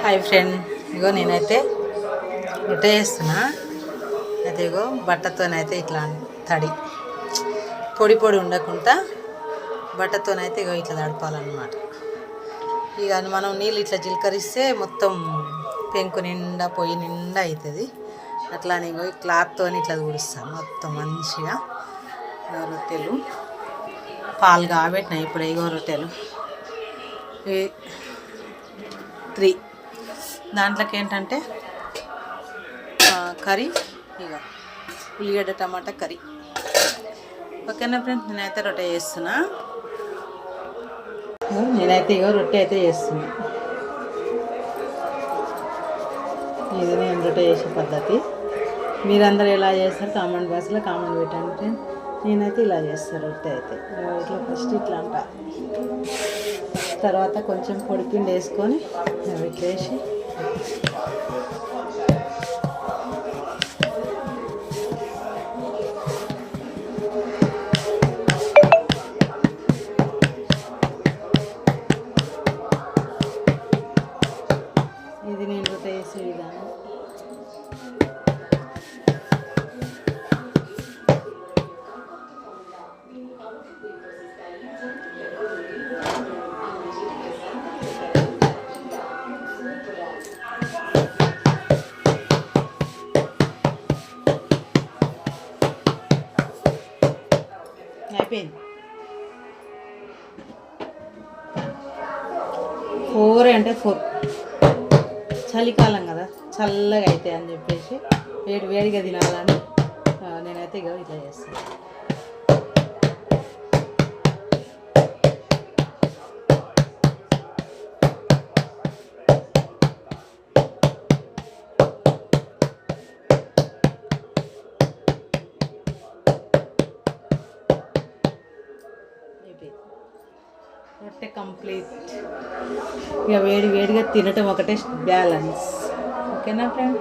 Hi friend, ఇగో నేనైతే రొట్టె చేస్తున్నా. అయితే ఇగో బట్టతోనైతే ఇట్లా తడి పొడి పొడి ఉండకుండా బట్టతోనైతే ఇగో ఇట్లా తడపాలన్నమాట. ఇక మనం నీళ్ళు ఇట్లా చిలకరిస్తే మొత్తం పెంకు నిండా పొయ్యి నిండా అవుతుంది. అట్లానే ఇగో క్లాత్తో ఇట్లా తుడుస్తాను మొత్తం మంచిగా. రొట్టెలు పాలు కాబెట్టినాయి ఇప్పుడు. ఇగో రొట్టెలు 3 దాంట్లోకి ఏంటంటే కర్రీ, ఇక ఉల్లిగడ్డ టమాటా కర్రీ. ఓకేనా ఫ్రెండ్స్, నేనైతే రొట్టె చేస్తున్నా. ఇగో రొట్టె అయితే చేస్తున్నా. ఇది నేను రొట్టె చేసే పద్ధతి. మీరందరూ ఎలా చేస్తారు కామెంట్ బాక్స్లో కామెంట్ పెట్టండి ఫ్రెండ్. నేనైతే ఇలా చేస్తాను రొట్టె అయితే. ఇట్లా ఫస్ట్ ఇట్లా అంట, తర్వాత కొంచెం పొడిపిండి వేసుకొని ఇట్లా వేసి ఇది నేను రొట్టె వేసే విధానం. అయిపోయింది. 4 అంటే 4 చలికాలం కదా, చల్లగా అవుతాయి అని చెప్పేసి వేడిగా తినాలని నేనైతే ఇక ఇట్లా చేస్తాను. రొట్టె కంప్లీట్. ఇక వేడిగా తినటం ఒకటే బ్యాలెన్స్. ఓకేనా ఫ్రెండ్?